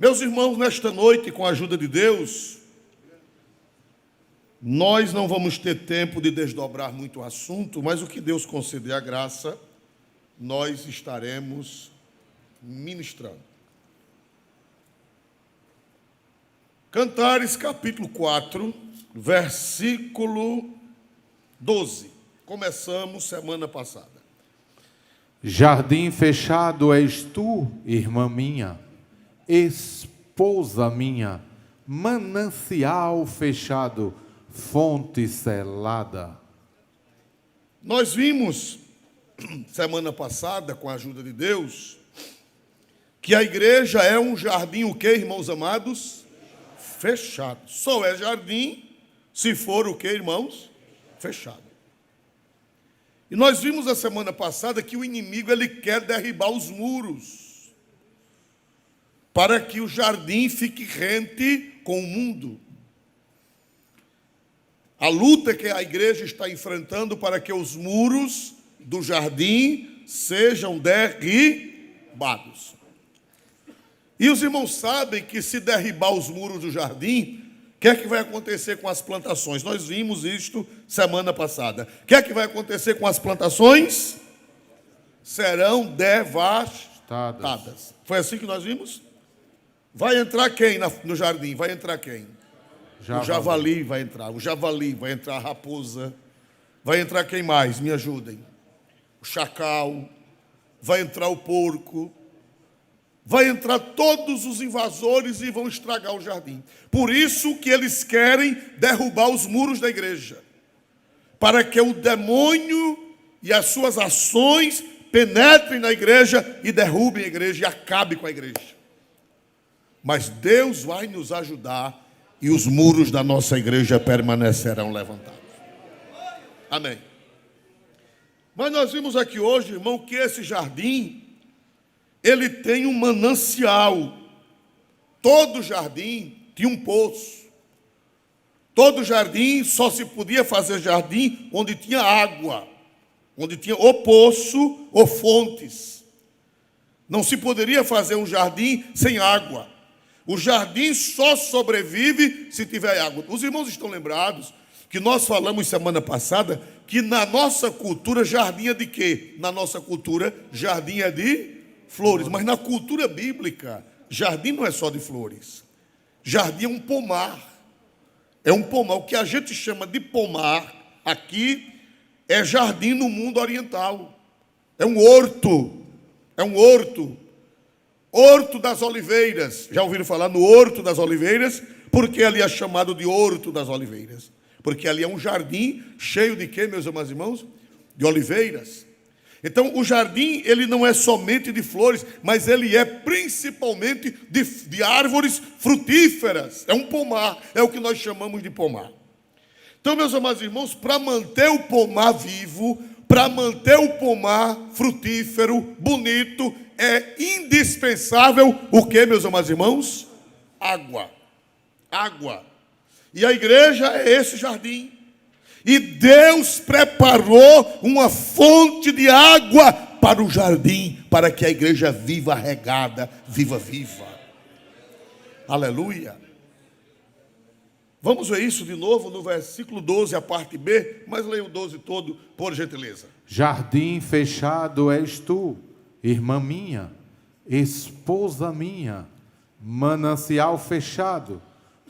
Meus irmãos, nesta noite, com a ajuda de Deus, nós não vamos ter tempo de desdobrar muito o assunto, mas o que Deus conceder a graça, nós estaremos ministrando. Cantares, capítulo 4, versículo 12. Começamos semana passada. Jardim fechado és tu, irmã minha, esposa minha, manancial fechado, fonte selada. Nós vimos, semana passada, com a ajuda de Deus, que a igreja é um jardim, o que, irmãos amados? Fechado. Só é jardim se for o que, irmãos? Fechado. E nós vimos a semana passada que o inimigo ele quer derribar os muros para que o jardim fique rente com o mundo. A luta que a igreja está enfrentando para que os muros do jardim sejam derribados. E os irmãos sabem que se derribar os muros do jardim, o que é que vai acontecer com as plantações? Nós vimos isto semana passada. O que é que vai acontecer com as plantações? Serão devastadas. Foi assim que nós vimos? Vai entrar quem no jardim? Vai entrar quem? O javali vai entrar. O javali vai entrar a raposa. Vai entrar quem mais? Me ajudem. O chacal. Vai entrar o porco. Vai entrar todos os invasores e vão estragar o jardim. Por isso que eles querem derrubar os muros da igreja, para que o demônio e as suas ações penetrem na igreja e derrubem a igreja e acabem com a igreja. Mas Deus vai nos ajudar e os muros da nossa igreja permanecerão levantados. Amém. Mas nós vimos aqui hoje, irmão, que esse jardim ele tem um manancial. Todo jardim tinha um poço. Todo jardim só se podia fazer jardim onde tinha água, onde tinha ou poço ou fontes. Não se poderia fazer um jardim sem água. O jardim só sobrevive se tiver água. Os irmãos estão lembrados que nós falamos semana passada que na nossa cultura jardim é de quê? Na nossa cultura jardim é de flores, mas na cultura bíblica, jardim não é só de flores. Jardim é um pomar. É um pomar. O que a gente chama de pomar aqui é jardim no mundo oriental. É um horto. É um horto. Horto das oliveiras. Já ouviram falar no horto das oliveiras? Por que ali é chamado de horto das oliveiras? Porque ali é um jardim cheio de quê, meus amados irmãos? De oliveiras. Então, o jardim, ele não é somente de flores, mas ele é principalmente de árvores frutíferas. É um pomar, é o que nós chamamos de pomar. Então, meus amados irmãos, para manter o pomar vivo, para manter o pomar frutífero, bonito, é indispensável o que, meus amados irmãos? Água. Água. E a igreja é esse jardim. E Deus preparou uma fonte de água para o jardim, para que a igreja viva regada, viva. Aleluia. Vamos ver isso de novo no versículo 12, a parte B, mas leia o 12 todo, por gentileza. Jardim fechado és tu, irmã minha, esposa minha, manancial fechado,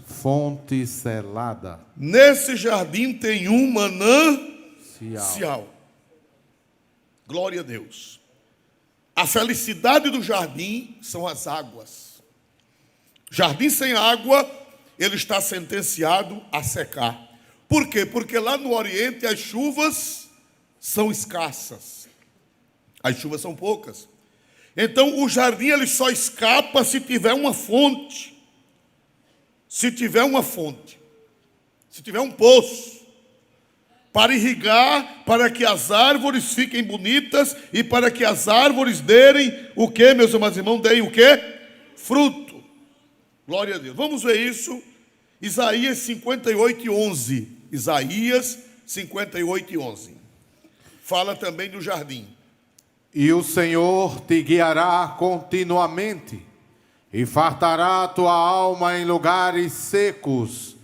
fonte selada. Nesse jardim tem um manancial. Glória a Deus. A felicidade do jardim são as águas. Jardim sem água, ele está sentenciado a secar. Por quê? Porque lá no Oriente as chuvas são escassas. As chuvas são poucas. Então o jardim ele só escapa se tiver uma fonte. Se tiver uma fonte, se tiver um poço, para irrigar, para que as árvores fiquem bonitas e para que as árvores derem o que, meus amados irmãos? Deem o que? Fruto. Glória a Deus. Vamos ver isso. Isaías 58:11. Isaías 58:11. Fala também do jardim. E o Senhor te guiará continuamente, e fartará tua alma em lugares secos,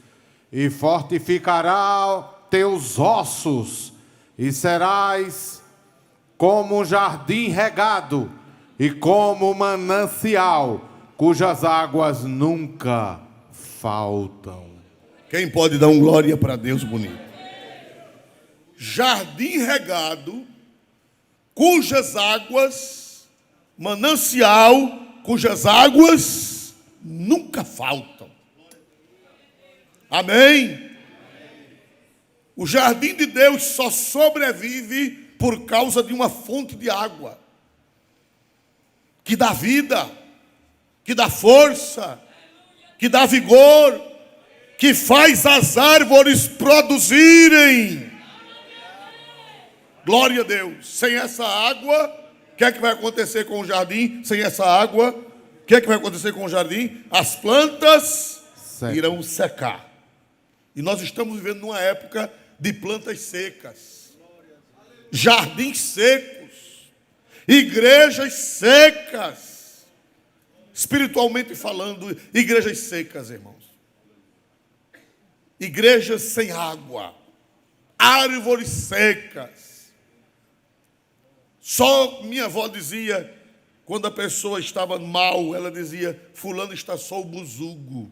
e fortificará teus ossos, e serás como um jardim regado, e como um manancial, cujas águas nunca faltam. Quem pode dar um glória para Deus bonito? Jardim regado, cujas águas, manancial, cujas águas nunca faltam. Amém? O jardim de Deus só sobrevive por causa de uma fonte de água, que dá vida, que dá força, que dá vigor, que faz as árvores produzirem. Glória a Deus. Sem essa água, o que é que vai acontecer com o jardim? Sem essa água, o que é que vai acontecer com o jardim? As plantas irão secar. E nós estamos vivendo numa época de plantas secas, jardins secos, igrejas secas, espiritualmente falando, igrejas secas, irmãos. Igrejas sem água, árvores secas. Só minha avó dizia, quando a pessoa estava mal, ela dizia, fulano está só o buzugo.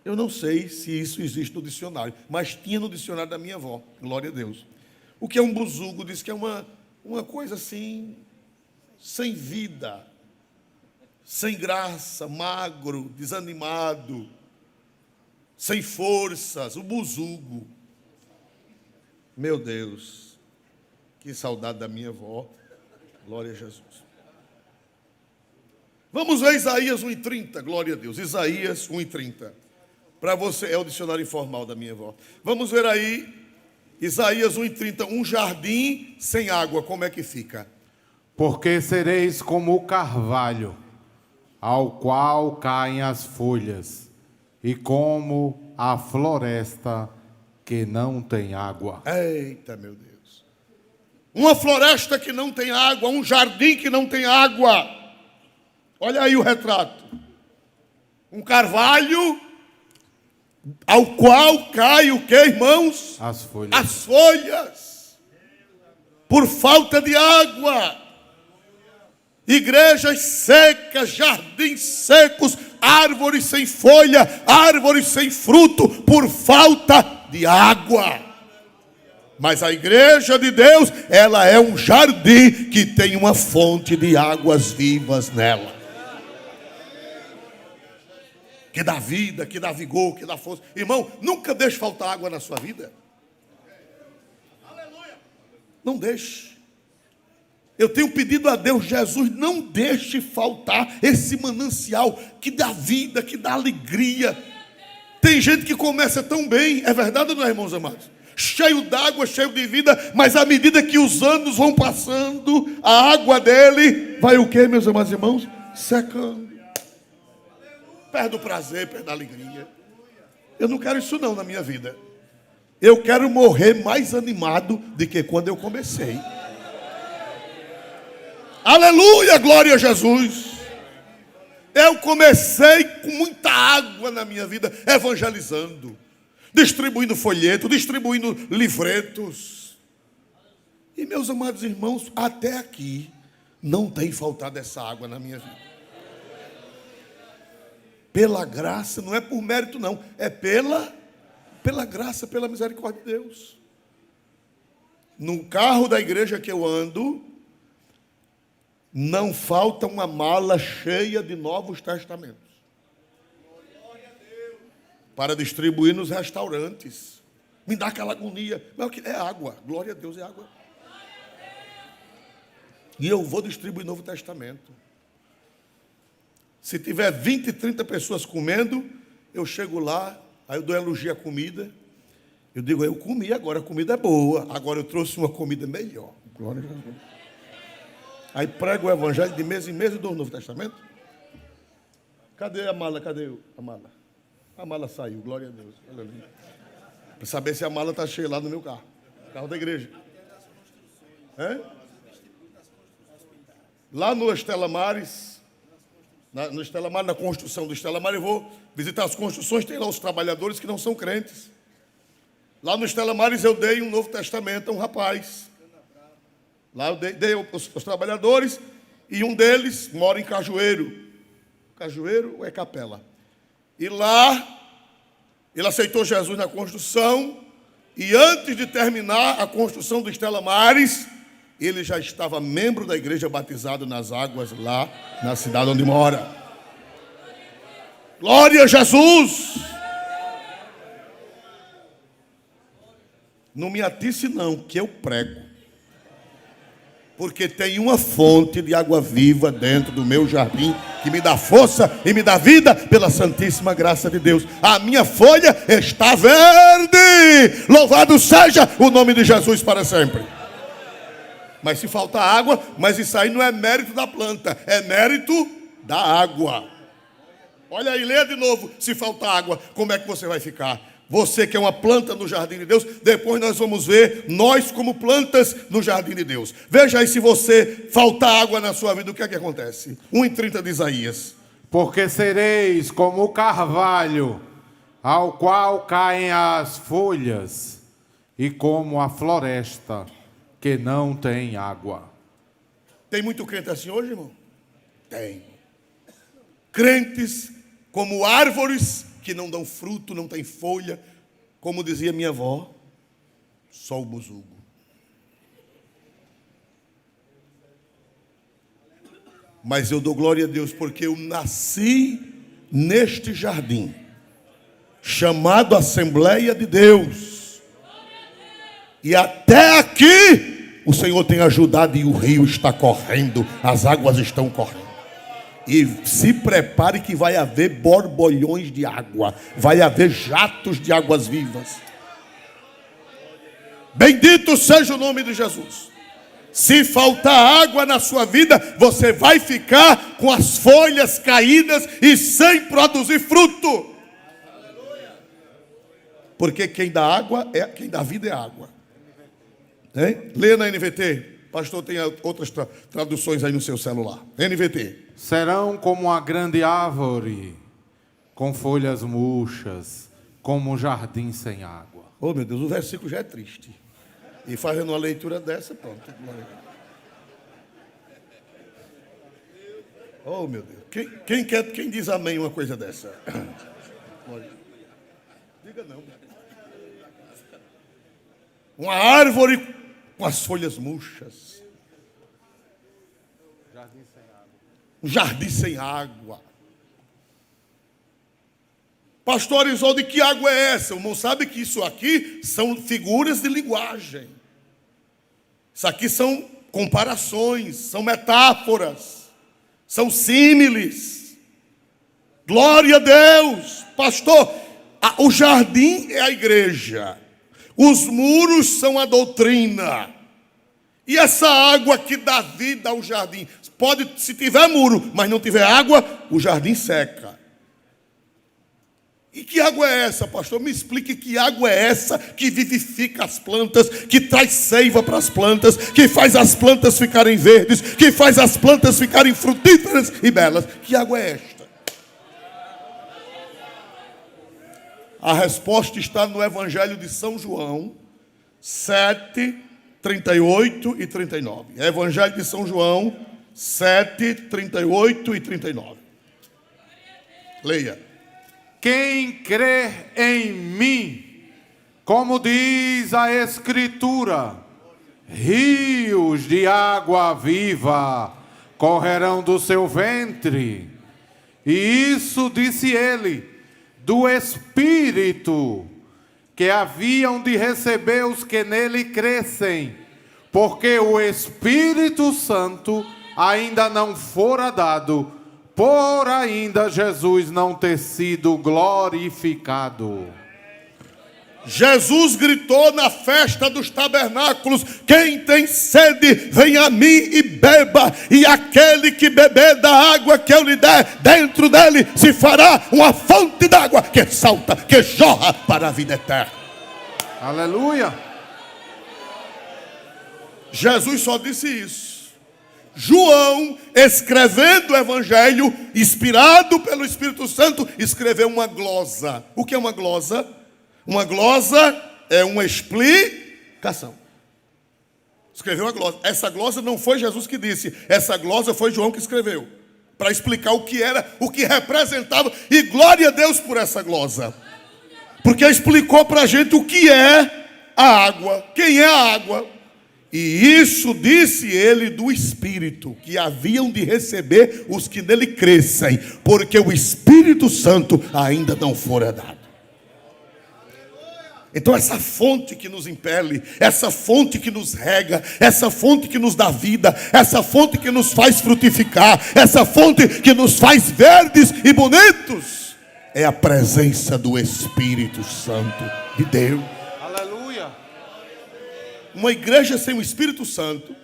Eu não sei se isso existe no dicionário, mas tinha no dicionário da minha avó, glória a Deus. O que é um buzugo? Diz que é uma coisa assim, sem vida, sem graça, magro, desanimado, sem forças, o buzugo. Meu Deus, que saudade da minha avó, glória a Jesus. Vamos ver Isaías 1:30, glória a Deus, Isaías 1:30. Para você, é o dicionário informal da minha avó. Vamos ver aí, Isaías 1:30, um jardim sem água, como é que fica? Porque sereis como o carvalho, ao qual caem as folhas, e como a floresta que não tem água. Eita, meu Deus. Uma floresta que não tem água, um jardim que não tem água. Olha aí o retrato. Um carvalho ao qual cai o que, irmãos? As folhas. As folhas. Por falta de água. Igrejas secas, jardins secos, árvores sem folha, árvores sem fruto, por falta de água. Mas a igreja de Deus, ela é um jardim que tem uma fonte de águas vivas nela. Que dá vida, que dá vigor, que dá força. Irmão, nunca deixe faltar água na sua vida. Não deixe. Eu tenho pedido a Deus, Jesus, não deixe faltar esse manancial que dá vida, que dá alegria. Tem gente que começa tão bem, é verdade ou não é, irmãos amados? Cheio d'água, cheio de vida, mas à medida que os anos vão passando, a água dele vai o quê, meus amados irmãos? Secando. Perde o prazer, perde a alegria. Eu não quero isso não na minha vida. Eu quero morrer mais animado do que quando eu comecei. Aleluia, glória a Jesus. Eu comecei com muita água na minha vida, evangelizando, distribuindo folheto, distribuindo livretos. E meus amados irmãos, até aqui não tem faltado essa água na minha vida. Pela graça, não é por mérito não, é pela graça, pela misericórdia de Deus. No carro da igreja que eu ando, não falta uma mala cheia de Novos Testamentos para distribuir nos restaurantes. Me dá aquela agonia. É água, glória a Deus, é água. E eu vou distribuir Novo Testamento. Se tiver 20, 30 pessoas comendo, eu chego lá, aí eu dou elogio à comida. Eu digo, eu comi agora, a comida é boa. Agora eu trouxe uma comida melhor. Glória a Deus. Aí prego o evangelho de mês em mês e dou o Novo Testamento. Cadê a mala? Cadê a mala? A mala saiu, glória a Deus. Para saber se a mala está cheia lá no meu carro. Carro da igreja. Lá no Estela Mares. No Estela Maris, na construção do Estela Maris, eu vou visitar as construções, tem lá os trabalhadores que não são crentes. Lá no Estela Maris eu dei um Novo Testamento a um rapaz. Lá eu dei os trabalhadores, e um deles mora em Cajueiro. Cajueiro ou é Capela? E lá, ele aceitou Jesus na construção, e antes de terminar a construção do Estela Maris, ele já estava membro da igreja, batizado nas águas lá na cidade onde mora. Glória a Jesus! Não me atice não, que eu prego. Porque tem uma fonte de água viva dentro do meu jardim, que me dá força e me dá vida pela santíssima graça de Deus. A minha folha está verde. Louvado seja o nome de Jesus para sempre. Mas se falta água, mas isso aí não é mérito da planta, é mérito da água. Olha aí, leia de novo. Se falta água, como é que você vai ficar? Você que é uma planta no jardim de Deus, depois nós vamos ver nós como plantas no jardim de Deus. Veja aí, se você faltar água na sua vida, o que é que acontece? 1:30 de Isaías. Porque sereis como o carvalho, ao qual caem as folhas, e como a floresta que não tem água. Tem muito crente assim hoje, irmão? Tem. Crentes como árvores que não dão fruto, não tem folha, como dizia minha avó, só o muzugo. Mas eu dou glória a Deus porque eu nasci neste jardim, chamado Assembleia de Deus. E até aqui o Senhor tem ajudado e o rio está correndo, as águas estão correndo. E se prepare que vai haver borbolhões de água, vai haver jatos de águas vivas. Bendito seja o nome de Jesus. Se faltar água na sua vida, você vai ficar com as folhas caídas e sem produzir fruto. Porque quem dá água quem dá vida é água. Hein? Lê na NVT. Pastor, tem outras traduções aí no seu celular. NVT. Serão como uma grande árvore, com folhas murchas, como um jardim sem água. Oh, meu Deus, o versículo já é triste. E fazendo uma leitura dessa, pronto. Oh, meu Deus. Quem diz amém uma coisa dessa? Diga não. Uma árvore com as folhas murchas. Um jardim sem água. Pastor Isolde, que água é essa? O irmão sabe que isso aqui são figuras de linguagem. Isso aqui são comparações, são metáforas, são símiles. Glória a Deus. Pastor, o jardim é a igreja. Os muros são a doutrina. E essa água que dá vida ao jardim, pode, se tiver muro, mas não tiver água, o jardim seca. E que água é essa, pastor? Me explique que água é essa que vivifica as plantas, que traz seiva para as plantas, que faz as plantas ficarem verdes, que faz as plantas ficarem frutíferas e belas. Que água é esta? A resposta está no Evangelho de São João 7, 38 e 39. Evangelho de São João 7, 38 e 39. Leia. Quem crê em mim, como diz a Escritura, rios de água viva correrão do seu ventre. E isso disse ele, do Espírito que haviam de receber os que nele crescem, porque o Espírito Santo ainda não fora dado, por ainda Jesus não ter sido glorificado. Jesus gritou na festa dos tabernáculos: quem tem sede, vem a mim e beba, e aquele que beber da água que eu lhe der, dentro dele se fará uma fonte d'água que salta, que jorra para a vida eterna. Aleluia! Jesus só disse isso João, escrevendo o Evangelho, inspirado pelo Espírito Santo, escreveu uma glosa. O que é uma glosa? Uma glosa é uma explicação. Escreveu uma glosa. Essa glosa não foi Jesus que disse. Essa glosa foi João que escreveu. Para explicar o que era, o que representava. E glória a Deus por essa glosa. Porque explicou para a gente o que é a água. Quem é a água? E isso disse ele do Espírito, que haviam de receber os que nele crescem, porque o Espírito Santo ainda não fora dado. Então essa fonte que nos impele, essa fonte que nos rega, essa fonte que nos dá vida, essa fonte que nos faz frutificar, essa fonte que nos faz verdes e bonitos, é a presença do Espírito Santo de Deus. Uma igreja sem o Espírito Santo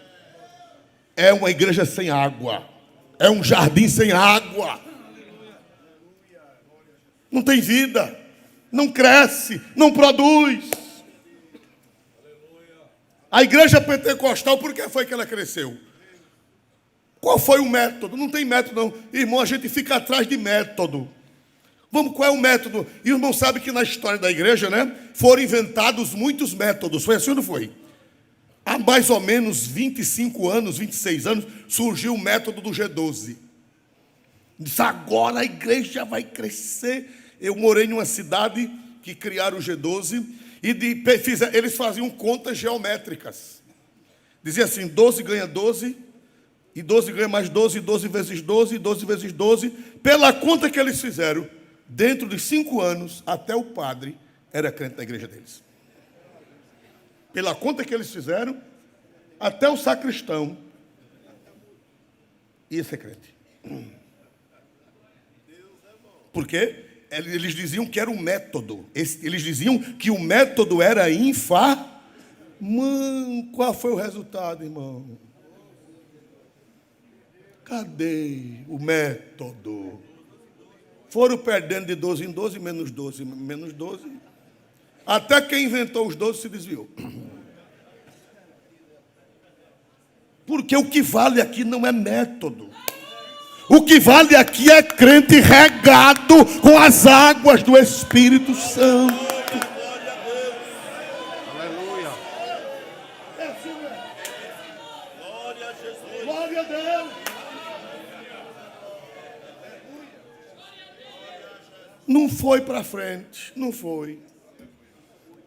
é uma igreja sem água. É um jardim sem água. Não tem vida. Não cresce. Não produz. A igreja pentecostal, por que foi que ela cresceu? Qual foi o método? Não tem método não. Irmão, a gente fica atrás de método. Vamos, qual é o método? E o irmão sabe que na história da igreja, né, foram inventados muitos métodos. Foi assim ou não foi? Há mais ou menos 25 anos, 26 anos, surgiu o método do G12. Diz, agora a igreja vai crescer. Eu morei em uma cidade que criaram o G12 e eles faziam contas geométricas. Dizia assim, 12 ganha 12, e 12 ganha mais 12, 12 vezes 12, 12 vezes 12. Pela conta que eles fizeram, dentro de 5 anos, até o padre era crente da igreja deles. Pela conta que eles fizeram, até o sacristão ia ser crente. Por quê? Eles diziam que era um método. Eles diziam que o método era Mano, qual foi o resultado, irmão? Cadê o método? Foram perdendo de 12 em 12, menos 12, menos 12. Até quem inventou os 12 se desviou. Porque o que vale aqui não é método. O que vale aqui é crente regado com as águas do Espírito Santo. Aleluia. Glória a Jesus. Glória a Deus. Não foi para frente, não foi.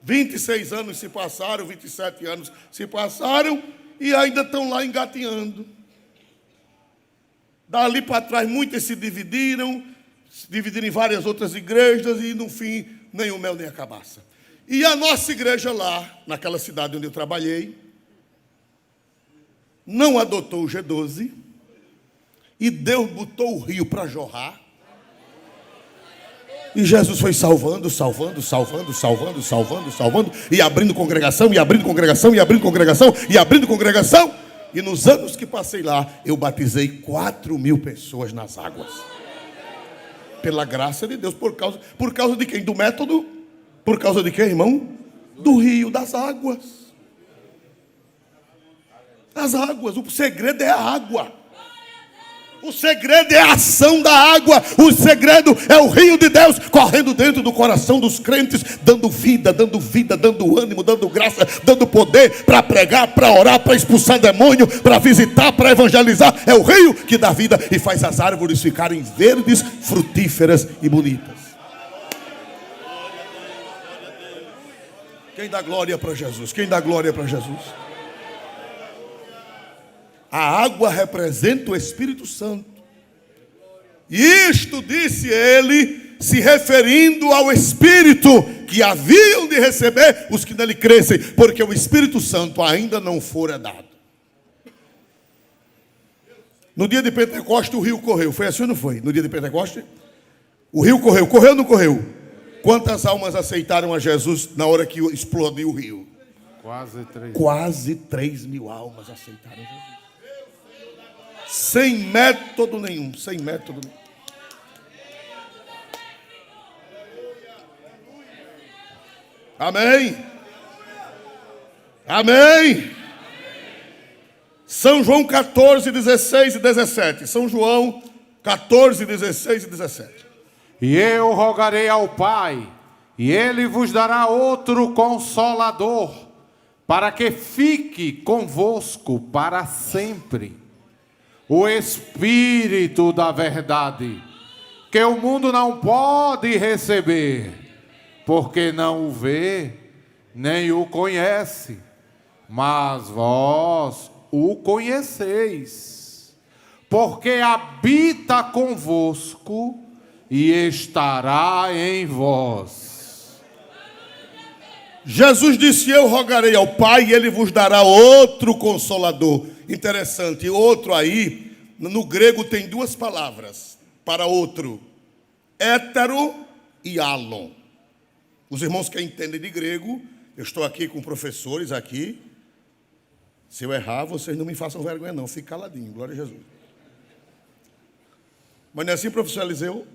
26 anos se passaram, 27 anos se passaram e ainda estão lá engatinhando. Dali para trás muitas se dividiram em várias outras igrejas e no fim nem o mel nem a cabaça. E a nossa igreja lá, naquela cidade onde eu trabalhei, não adotou o G12 e Deus botou o rio para jorrar. E Jesus foi salvando, e abrindo congregação, e abrindo congregação, e abrindo congregação, e abrindo congregação. E nos anos que passei lá, eu batizei 4.000 pessoas nas águas. Pela graça de Deus, por causa de quem? Do método? Por causa de quem, irmão? Do rio, das águas. As águas, o segredo é a água. O segredo é a ação da água. O segredo é o rio de Deus correndo dentro do coração dos crentes, dando vida, dando ânimo, dando graça, dando poder para pregar, para orar, para expulsar demônio, para visitar, para evangelizar. É o rio que dá vida e faz as árvores ficarem verdes, frutíferas e bonitas. Quem dá glória para Jesus? Quem dá glória para Jesus? A água representa o Espírito Santo. E isto disse ele, se referindo ao Espírito que haviam de receber os que nele crescem, porque o Espírito Santo ainda não fora dado. No dia de Pentecostes o rio correu. Foi assim ou não foi? No dia de Pentecostes? O rio correu. Correu ou não correu? Quantas almas aceitaram a Jesus na hora que explodiu o rio? Quase 3.000 almas aceitaram Jesus. Sem método nenhum, sem método nenhum. Amém? Amém? São João 14, 16 e 17. São João 14, 16 e 17. E eu rogarei ao Pai, e Ele vos dará outro Consolador, para que fique convosco para sempre. O Espírito da verdade, que o mundo não pode receber, porque não o vê, nem o conhece, mas vós o conheceis, porque habita convosco e estará em vós. Jesus disse: eu rogarei ao Pai e Ele vos dará outro Consolador. Interessante, outro aí, no grego tem duas palavras para outro: hétero e alon. Os irmãos que entendem de grego, eu estou aqui com professores aqui. Se eu errar, vocês não me façam vergonha não, fique caladinho, glória a Jesus. Mas não é assim, professor Eliseu?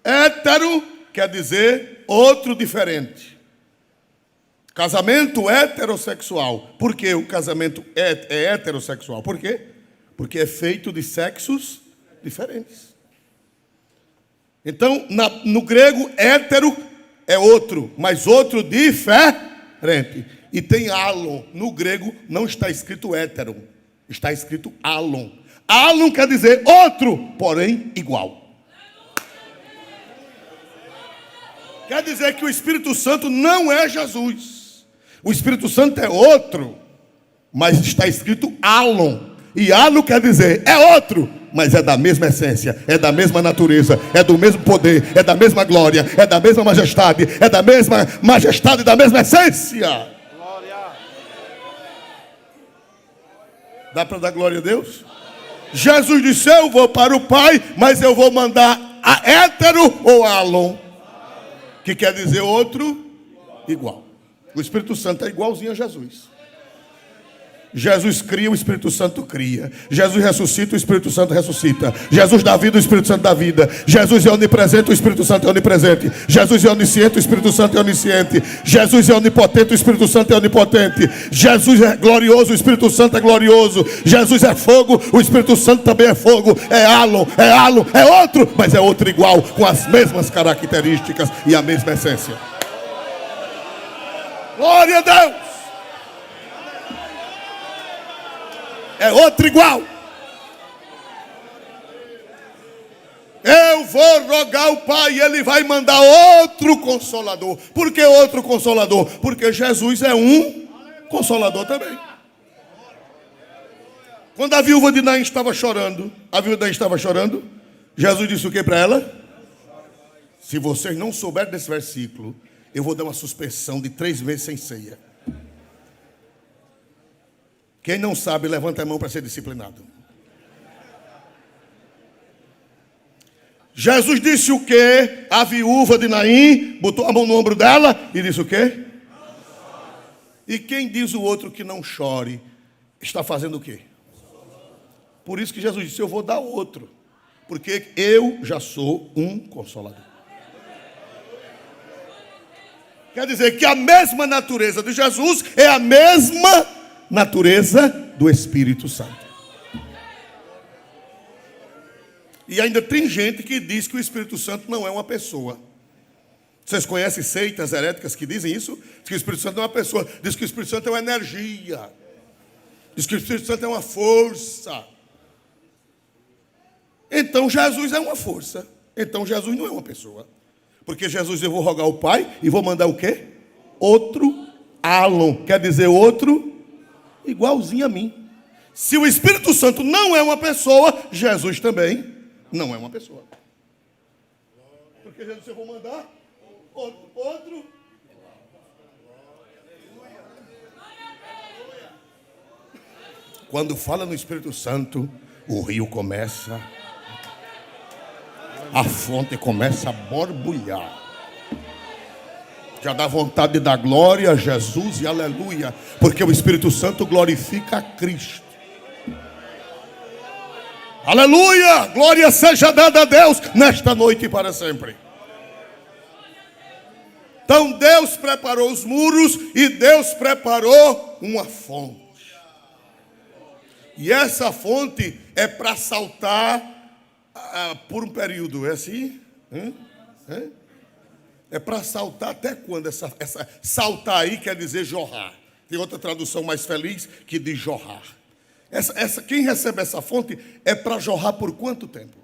Hétero quer dizer outro diferente. Casamento heterossexual. Por que o casamento é heterossexual? Por quê? Porque é feito de sexos diferentes. Então, no grego, hétero é outro, mas outro diferente. E tem alon. No grego não está escrito hétero, está escrito alon. Alon quer dizer outro, porém igual. Quer dizer que o Espírito Santo não é Jesus. O Espírito Santo é outro, mas está escrito alon. E alon quer dizer é outro, mas é da mesma essência, é da mesma natureza, é do mesmo poder, é da mesma glória, é da mesma majestade, é da mesma majestade e da mesma essência. Dá para dar glória a Deus? Jesus disse: eu vou para o Pai, mas eu vou mandar a hétero ou alon, que quer dizer outro igual. O Espírito Santo é igualzinho a Jesus. Jesus cria, o Espírito Santo cria. Jesus ressuscita, o Espírito Santo ressuscita. Jesus dá vida, o Espírito Santo dá vida. Jesus é onipresente, o Espírito Santo é onipresente. Jesus é onisciente, o Espírito Santo é onisciente. Jesus é onipotente, o Espírito Santo é onipotente. Jesus é glorioso, o Espírito Santo é glorioso. Jesus é fogo, o Espírito Santo também é fogo. É alon, é outro, mas é outro igual, com as mesmas características e a mesma essência. Glória a Deus! É outro igual. Eu vou rogar ao Pai e Ele vai mandar outro Consolador. Por que outro Consolador? Porque Jesus é um Consolador também. Quando a viúva de Naim estava chorando, Jesus disse o que para ela? Se vocês não souberem desse versículo, eu vou dar uma suspensão de 3 meses sem ceia. Quem não sabe, levanta a mão para ser disciplinado. Jesus disse o quê? A viúva de Naim botou a mão no ombro dela e disse o quê? E quem diz o outro que não chore, está fazendo o quê? Por isso que Jesus disse: eu vou dar outro, porque eu já sou um Consolador. Quer dizer que a mesma natureza de Jesus é a mesma natureza do Espírito Santo. E ainda tem gente que diz que o Espírito Santo não é uma pessoa. Vocês conhecem seitas heréticas que dizem isso? Diz que o Espírito Santo não é uma pessoa. Diz que o Espírito Santo é uma energia. Diz que o Espírito Santo é uma força. Então Jesus é uma força. Então Jesus não é uma pessoa. Porque Jesus, eu vou rogar ao Pai e vou mandar o quê? Outro alon. Quer dizer outro igualzinho a mim. Se o Espírito Santo não é uma pessoa, Jesus também não é uma pessoa. Porque Jesus, eu vou mandar outro. Quando fala no Espírito Santo, o rio começa, a fonte começa a borbulhar. Já dá vontade de dar glória a Jesus e aleluia, porque o Espírito Santo glorifica a Cristo. Aleluia! Glória seja dada a Deus nesta noite e para sempre. Então Deus preparou os muros e Deus preparou uma fonte. E essa fonte é para saltar por um período, é assim? É para saltar até quando? Essa saltar aí quer dizer jorrar. Tem outra tradução mais feliz que diz jorrar. Quem recebe essa fonte é para jorrar por quanto tempo?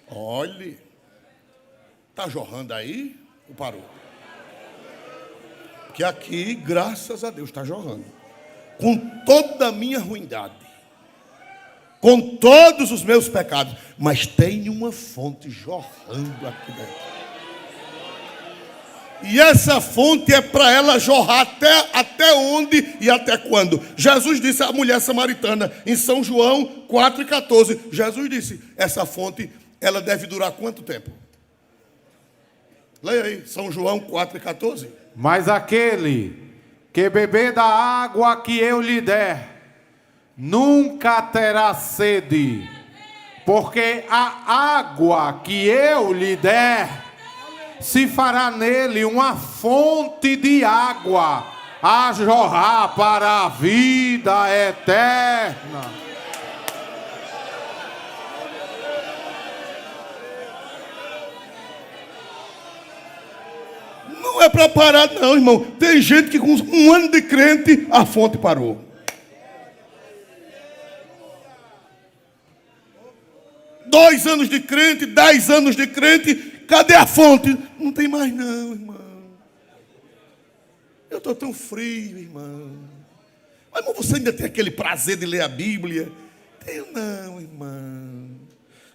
Olhe. Está jorrando aí ou parou? Porque aqui, graças a Deus, está jorrando. Com toda a minha ruindade. Com todos os meus pecados. Mas tem uma fonte jorrando aqui dentro. E essa fonte é para ela jorrar até onde e até quando? Jesus disse à mulher samaritana, em São João 4,14. Jesus disse, essa fonte, ela deve durar quanto tempo? Leia aí, São João 4,14. Mas aquele que beber da água que eu lhe der, nunca terá sede, porque a água que eu lhe der, se fará nele uma fonte de água a jorrar para a vida eterna. Não é para parar não, irmão. Tem gente que com 1 ano de crente, a fonte parou. Dois anos de crente, 10 anos de crente, cadê a fonte? Não tem mais não, irmão. Eu estou tão frio, irmão. Mas você ainda tem aquele prazer de ler a Bíblia? Tenho não, irmão.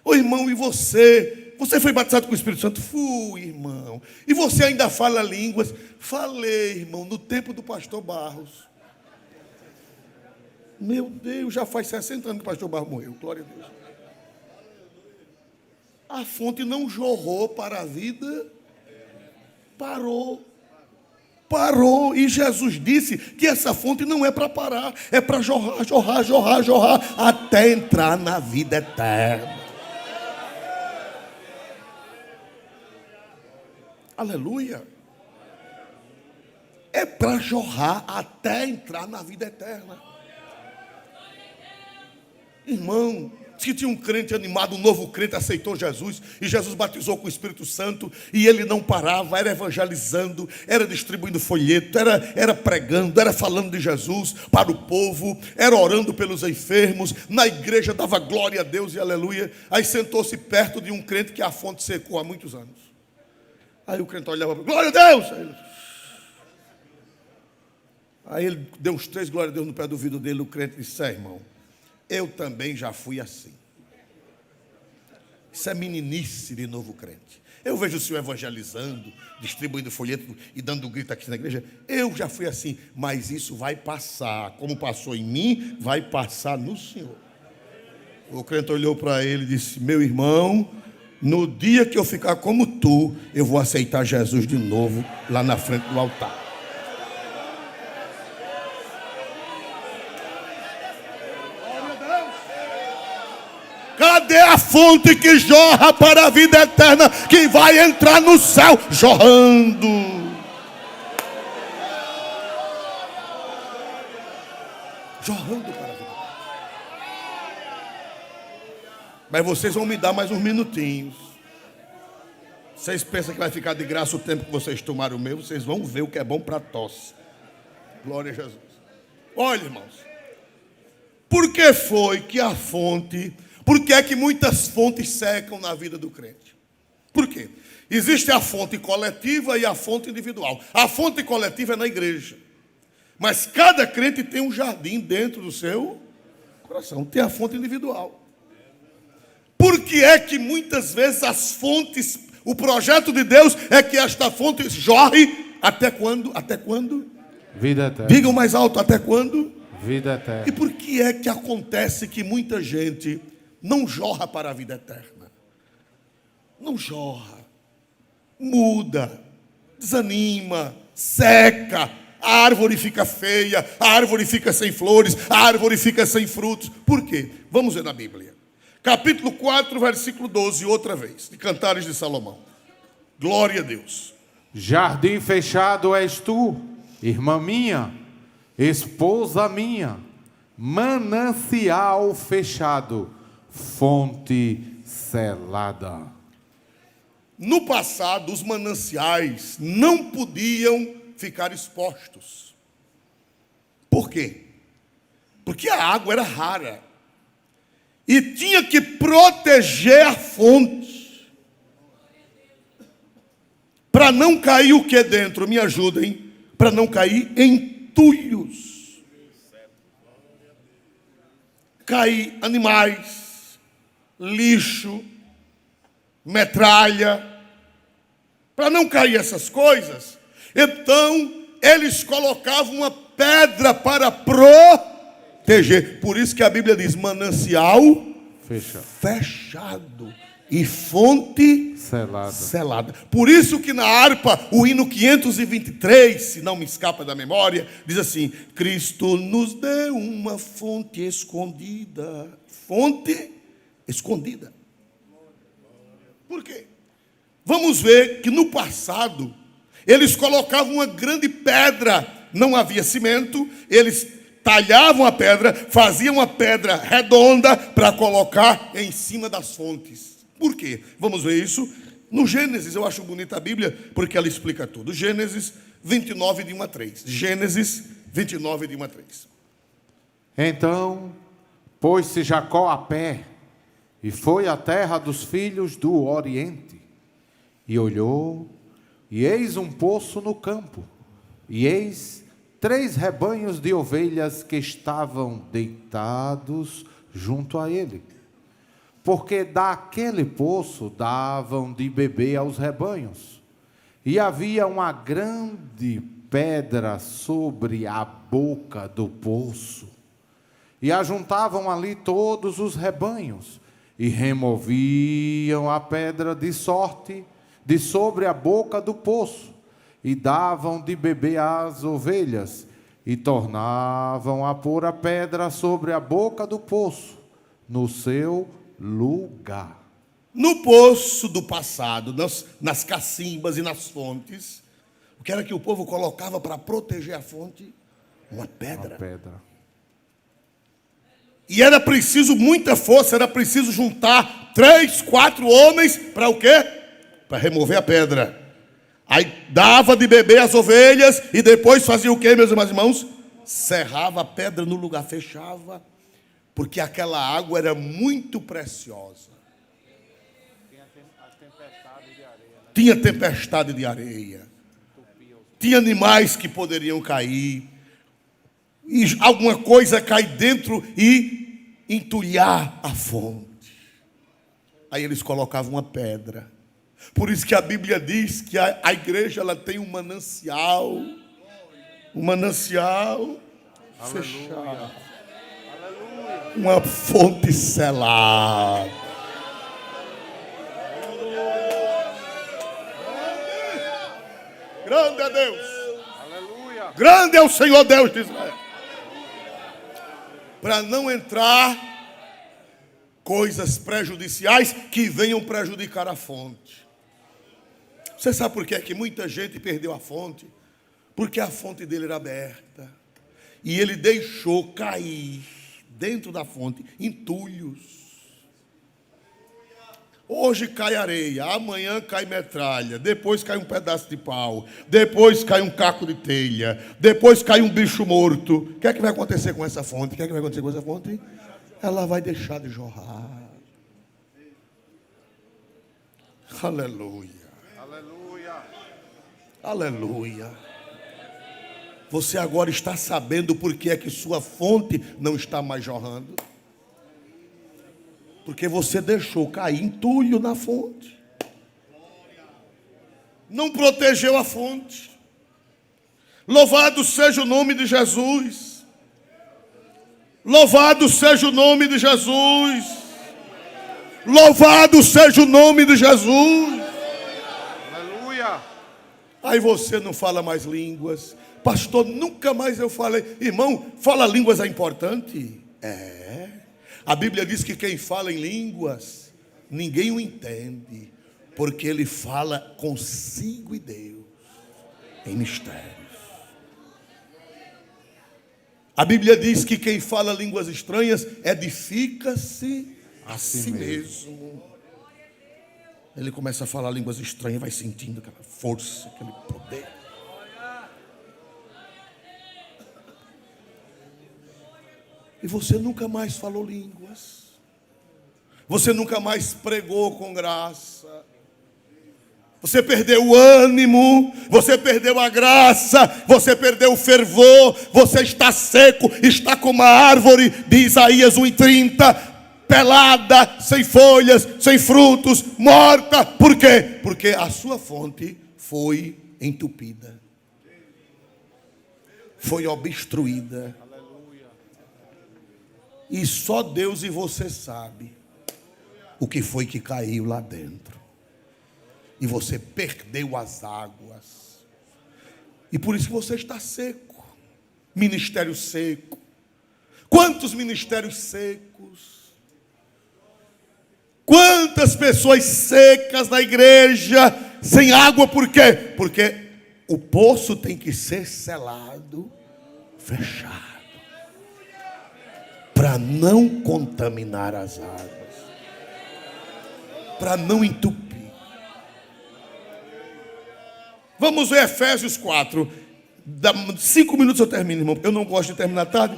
Ô irmão, e você? Você foi batizado com o Espírito Santo? Fui, irmão. E você ainda fala línguas? Falei, irmão, no tempo do pastor Barros. Meu Deus, já faz 60 anos que o pastor Barros morreu. Glória a Deus. A fonte não jorrou para a vida, parou. Parou. E Jesus disse que essa fonte não é para parar, é para jorrar, jorrar, jorrar, jorrar, até entrar na vida eterna. Aleluia. É para jorrar até entrar na vida eterna. Irmão, que tinha um crente animado, um novo crente aceitou Jesus, e Jesus batizou com o Espírito Santo, e ele não parava, era evangelizando, era distribuindo folheto, era pregando, era falando de Jesus para o povo, era orando pelos enfermos, na igreja dava glória a Deus e aleluia. Aí sentou-se perto de um crente que a fonte secou há muitos anos. Aí o crente olhava, glória a Deus! Aí ele deu uns 3 glória a Deus no pé do ouvido dele, o crente disse, irmão, eu também já fui assim. Isso é meninice de novo crente. Eu vejo o senhor evangelizando, distribuindo folheto e dando grito aqui na igreja. Eu já fui assim, mas isso vai passar. Como passou em mim, vai passar no senhor. O crente olhou para ele e disse, meu irmão, no dia que eu ficar como tu, eu vou aceitar Jesus de novo lá na frente do altar. Cadê a fonte que jorra para a vida eterna, que vai entrar no céu jorrando? Jorrando para a vida eterna. Mas vocês vão me dar mais uns minutinhos. Vocês pensam que vai ficar de graça o tempo que vocês tomaram o meu? Vocês vão ver o que é bom para a tosse. Glória a Jesus. Olha, irmãos. Por que foi que a fonte... Por que é que muitas fontes secam na vida do crente? Por quê? Existe a fonte coletiva e a fonte individual. A fonte coletiva é na igreja. Mas cada crente tem um jardim dentro do seu coração. Tem a fonte individual. Por que é que muitas vezes as fontes, o projeto de Deus é que esta fonte jorre até quando? Até quando? Vida eterna. Digam mais alto, até quando? Vida eterna. E por que é que acontece que muita gente não jorra para a vida eterna? Não jorra, muda, desanima, seca, a árvore fica feia, a árvore fica sem flores, a árvore fica sem frutos. Por quê? Vamos ver na Bíblia. Capítulo 4, versículo 12, outra vez, de Cantares de Salomão. Glória a Deus. Jardim fechado és tu, irmã minha, esposa minha, manancial fechado, fonte selada. No passado, os mananciais não podiam ficar expostos. Por quê? Porque a água era rara. E tinha que proteger a fonte. Para não cair o que dentro? Me ajudem. Para não cair entulhos. Cair animais, lixo, metralha. Para não cair essas coisas, então eles colocavam uma pedra para proteger. Por isso que a Bíblia diz: manancial fechado e fonte selada. Por isso que na harpa, o hino 523, se não me escapa da memória, diz assim: Cristo nos deu uma fonte escondida. Fonte escondida. Por quê? Vamos ver que no passado, eles colocavam uma grande pedra, não havia cimento, eles talhavam a pedra, faziam uma pedra redonda para colocar em cima das fontes. Por quê? Vamos ver isso no Gênesis. Eu acho bonita a Bíblia, porque ela explica tudo. Gênesis 29, de 1 a 3. Gênesis 29, de 1 a 3. Então, pôs-se Jacó a pé, e foi à terra dos filhos do Oriente, e olhou, e eis um poço no campo, e eis 3 rebanhos de ovelhas que estavam deitados junto a ele, porque daquele poço davam de beber aos rebanhos, e havia uma grande pedra sobre a boca do poço, e ajuntavam ali todos os rebanhos, e removiam a pedra de sorte de sobre a boca do poço, e davam de beber às ovelhas, e tornavam a pôr a pedra sobre a boca do poço, no seu lugar. No poço do passado, nas cacimbas e nas fontes, o que era que o povo colocava para proteger a fonte? Uma pedra. E era preciso muita força, era preciso juntar 3, 4 homens para o quê? Para remover a pedra. Aí dava de beber as ovelhas e depois fazia o quê, meus irmãos? Cerrava a pedra no lugar, fechava, porque aquela água era muito preciosa. Tinha tempestade de areia. Tinha animais que poderiam cair. E alguma coisa cai dentro e entulhar a fonte. Aí eles colocavam uma pedra. Por isso que a Bíblia diz que a igreja ela tem um manancial fechado, uma fonte selada. Grande é Deus. Aleluia. Grande é o Senhor Deus de Israel. Para não entrar coisas prejudiciais que venham prejudicar a fonte. Você sabe por que muita gente perdeu a fonte? Porque a fonte dele era aberta. E ele deixou cair dentro da fonte entulhos. Hoje cai areia, amanhã cai metralha, depois cai um pedaço de pau, depois cai um caco de telha, depois cai um bicho morto. O que é que vai acontecer com essa fonte? O que é que vai acontecer com essa fonte? Ela vai deixar de jorrar. Aleluia. Aleluia. Aleluia. Você agora está sabendo por que é que sua fonte não está mais jorrando? Porque você deixou cair entulho na fonte. Não protegeu a fonte. Louvado seja o nome de Jesus. Louvado seja o nome de Jesus. Louvado seja o nome de Jesus. Aleluia. Aí você não fala mais línguas. Pastor, nunca mais eu falei. Irmão, fala línguas é importante? É. A Bíblia diz que quem fala em línguas, ninguém o entende, porque ele fala consigo e Deus, em mistérios. A Bíblia diz que quem fala línguas estranhas edifica-se a si mesmo. Ele começa a falar línguas estranhas, vai sentindo aquela força, aquele poder. E você nunca mais falou línguas. Você nunca mais pregou com graça. Você perdeu o ânimo, você perdeu a graça, você perdeu o fervor, você está seco, está como a árvore de Isaías 1:30, pelada, sem folhas, sem frutos, morta. Por quê? Porque a sua fonte foi entupida, foi obstruída. E só Deus e você sabe o que foi que caiu lá dentro. E você perdeu as águas. E por isso você está seco. Ministério seco. Quantos ministérios secos? Quantas pessoas secas na igreja, sem água, por quê? Porque o poço tem que ser selado, fechado, para não contaminar as águas, para não entupir. Vamos ver Efésios 4. 5 minutos eu termino, irmão. Eu não gosto de terminar tarde,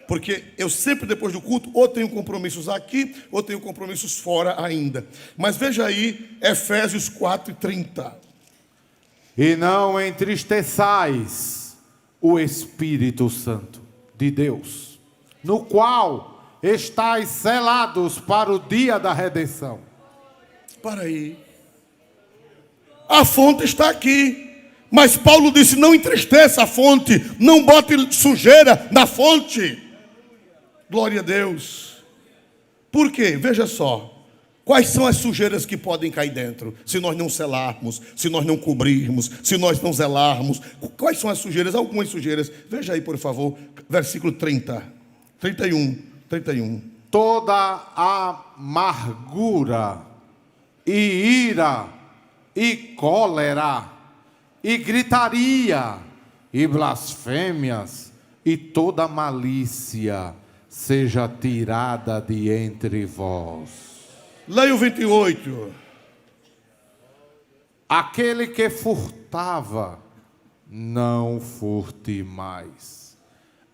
porque eu sempre, depois do culto, ou tenho compromissos aqui, ou tenho compromissos fora ainda. Mas veja aí, Efésios 4:30. E não entristeçais o Espírito Santo de Deus, no qual estáis selados para o dia da redenção. Para aí. A fonte está aqui. Mas Paulo disse: não entristeça a fonte, não bote sujeira na fonte. Glória a Deus. Por quê? Veja só. Quais são as sujeiras que podem cair dentro? Se nós não selarmos, se nós não cobrirmos, se nós não zelarmos. Quais são as sujeiras? Algumas sujeiras. Veja aí, por favor, versículo 31. Toda amargura e ira e cólera e gritaria e blasfêmias e toda malícia seja tirada de entre vós. Leia o 28. Aquele que furtava, não furte mais.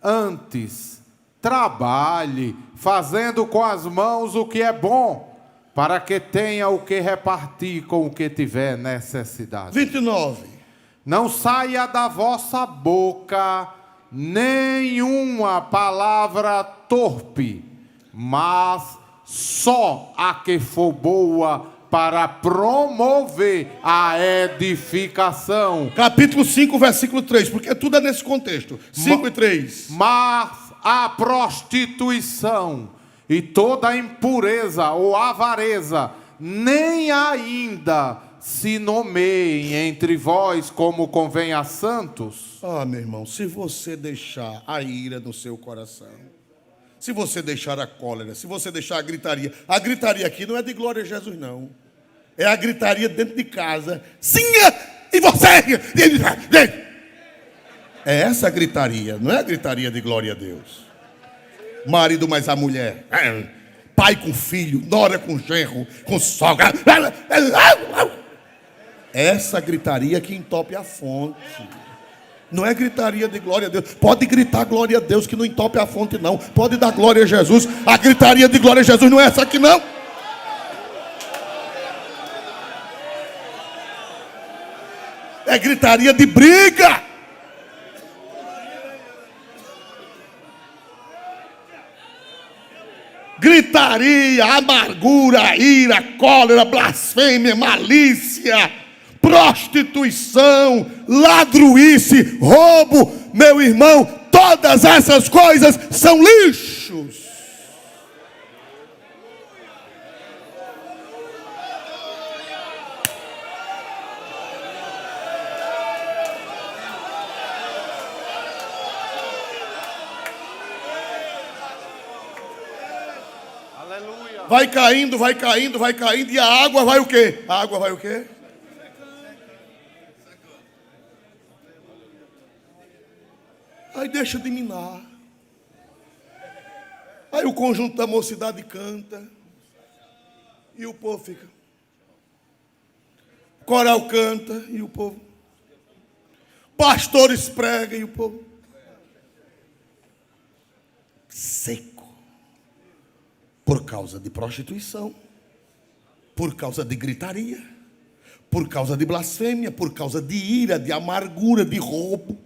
Antes, trabalhe, fazendo com as mãos o que é bom, para que tenha o que repartir com o que tiver necessidade. 29. Não saia da vossa boca nenhuma palavra torpe, mas só a que for boa para promover a edificação. Capítulo 5, versículo 3, porque tudo é nesse contexto. 5 e 3. Mas a prostituição e toda impureza ou avareza nem ainda se nomeiem entre vós como convém a santos. Ah, meu irmão, se você deixar a ira no seu coração, se você deixar a cólera, se você deixar a gritaria aqui não é de glória a Jesus, não. É a gritaria dentro de casa. Sim, e você? É essa a gritaria, não é a gritaria de glória a Deus. Marido mais a mulher, pai com filho, nora com genro, com sogra. Essa gritaria que entope a fonte. Não é gritaria de glória a Deus. Pode gritar glória a Deus que não entope a fonte, não. Pode dar glória a Jesus. A gritaria de glória a Jesus não é essa aqui, não. É gritaria de briga. Gritaria, amargura, ira, cólera, blasfêmia, malícia, prostituição, ladruíce, roubo. Meu irmão, todas essas coisas são lixos. Vai caindo, vai caindo, vai caindo. E a água vai o quê? A água vai o quê? Aí deixa de minar. Aí o conjunto da mocidade canta. E o povo fica. O coral canta e o povo. Pastores pregam e o povo. Seco. Por causa de prostituição. Por causa de gritaria. Por causa de blasfêmia. Por causa de ira, de amargura, de roubo.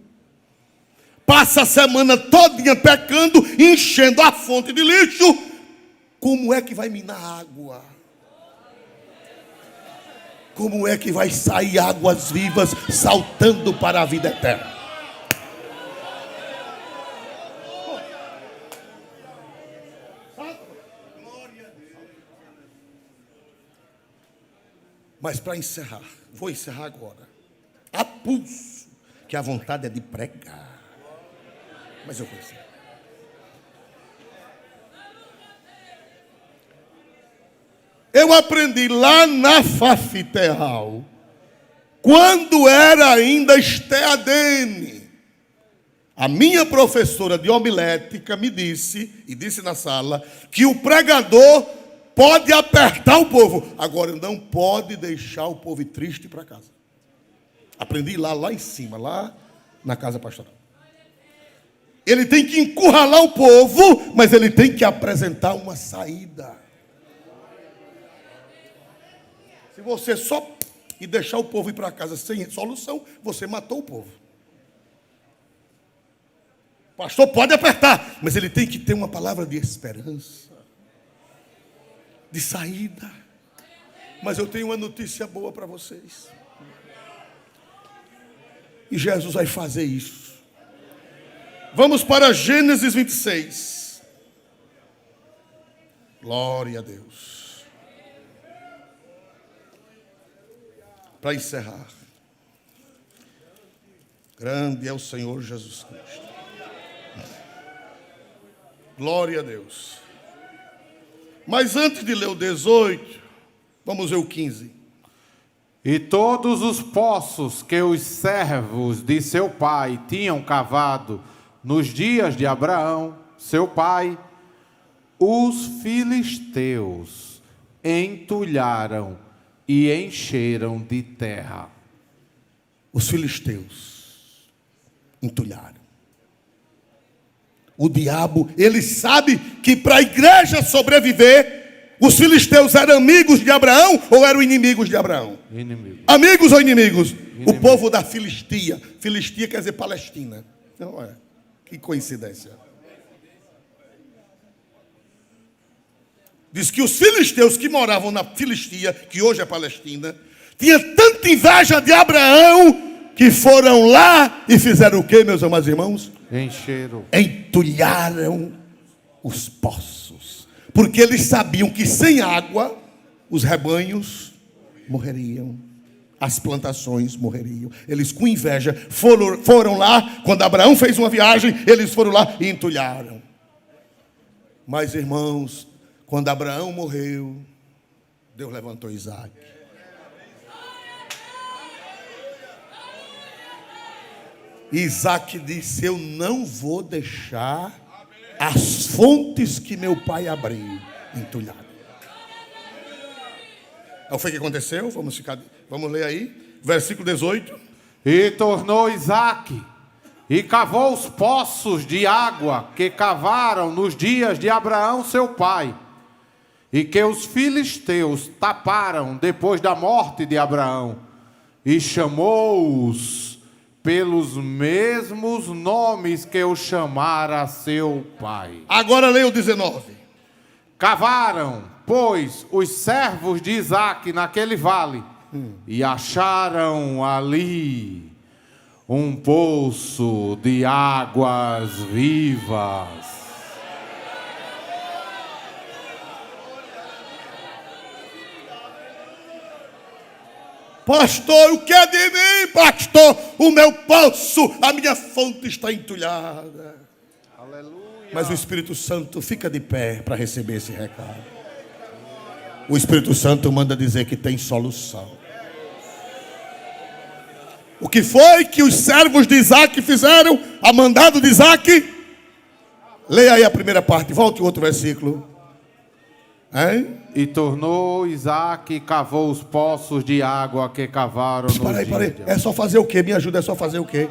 Passa a semana todinha pecando, enchendo a fonte de lixo. Como é que vai minar água? Como é que vai sair águas vivas saltando para a vida eterna? Mas para encerrar, vou encerrar agora. A pulso, que a vontade é de pregar. Mas eu vou encerrar. Eu aprendi lá na Fafiterral, quando era ainda Esteadene. A minha professora de homilética me disse, e disse na sala, que o pregador pode apertar o povo, agora não pode deixar o povo triste para casa. Aprendi lá em cima, lá na casa pastoral. Ele tem que encurralar o povo, mas ele tem que apresentar uma saída. Se você só e deixar o povo ir para casa sem solução, você matou o povo. O pastor pode apertar, mas ele tem que ter uma palavra de esperança, de saída. Mas eu tenho uma notícia boa para vocês. E Jesus vai fazer isso. Vamos para Gênesis 26. Glória a Deus. Para encerrar. Grande é o Senhor Jesus Cristo. Glória a Deus. Mas antes de ler o 18, vamos ver o 15. E todos os poços que os servos de seu pai tinham cavado nos dias de Abraão, seu pai, os filisteus entulharam e encheram de terra. Os filisteus entulharam. O diabo, ele sabe que para a igreja sobreviver, os filisteus eram amigos de Abraão ou eram inimigos de Abraão? Inimigos. Amigos ou inimigos? Inimigos. O povo da Filistia. Filistia quer dizer Palestina. Não é? Que coincidência. Diz que os filisteus que moravam na Filistia, que hoje é Palestina, tinham tanta inveja de Abraão que foram lá e fizeram o quê, meus amados irmãos? Encheram. Entulharam os poços. Porque eles sabiam que sem água os rebanhos morreriam. As plantações morreriam. Eles com inveja foram lá. Quando Abraão fez uma viagem, eles foram lá e entulharam. Mas irmãos, quando Abraão morreu, Deus levantou Isaac. Isaac disse: eu não vou deixar as fontes que meu pai abriu entulhadas. Aí foi o que aconteceu? Vamos ler aí, versículo 18. E tornou Isaque, e cavou os poços de água que cavaram nos dias de Abraão seu pai, e que os filisteus taparam depois da morte de Abraão, e chamou-os pelos mesmos nomes que o chamara seu pai. Agora leia o 19. Cavaram, pois, os servos de Isaque naquele vale, e acharam ali um poço de águas vivas. Pastor, o que é de mim, pastor? O meu poço, a minha fonte está entulhada. Aleluia. Mas o Espírito Santo fica de pé para receber esse recado. O Espírito Santo manda dizer que tem solução. O que foi que os servos de Isaque fizeram? A mandado de Isaque? Leia aí a primeira parte, volte o outro versículo. Hein? E tornou Isaac e cavou os poços de água que cavaram no Para aí. Gideon. É só fazer o quê? Me ajuda, é só fazer o quê?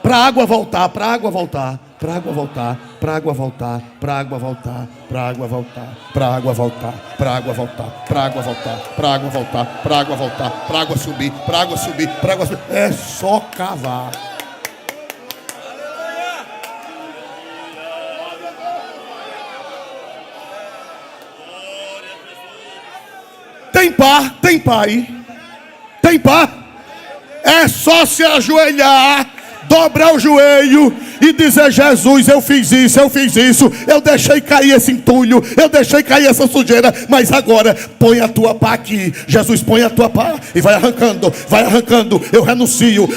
Para a água voltar, para a água voltar, para a água voltar, para a água voltar, para a água voltar, para a água voltar, para a água voltar, para a água voltar, para a água voltar, para a água voltar, para a água voltar, para a água subir, para a água subir, para a água subir. É só cavar. Tem pá aí? Tem pá? É só se ajoelhar, dobrar o joelho e dizer: Jesus, eu fiz isso, eu deixei cair esse entulho, eu deixei cair essa sujeira, mas agora põe a tua pá aqui. Jesus, põe a tua pá e vai arrancando, eu renuncio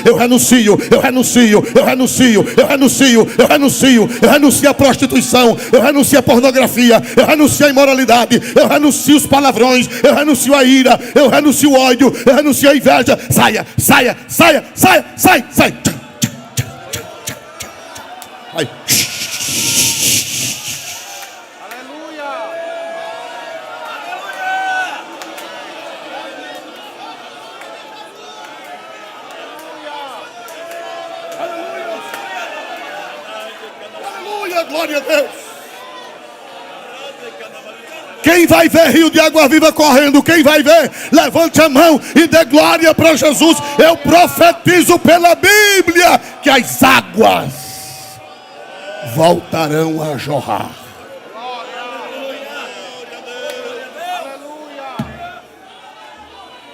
à prostituição, eu renuncio à pornografia, eu renuncio à imoralidade, eu renuncio os palavrões, eu renuncio a ira, eu renuncio o ódio, eu renuncio a inveja. Sai. Ai. Aleluia! Aleluia, glória a Deus. Quem vai ver rio de água viva correndo? Quem vai ver? Levante a mão e dê glória para Jesus. Eu profetizo pela Bíblia que as águas voltarão a jorrar.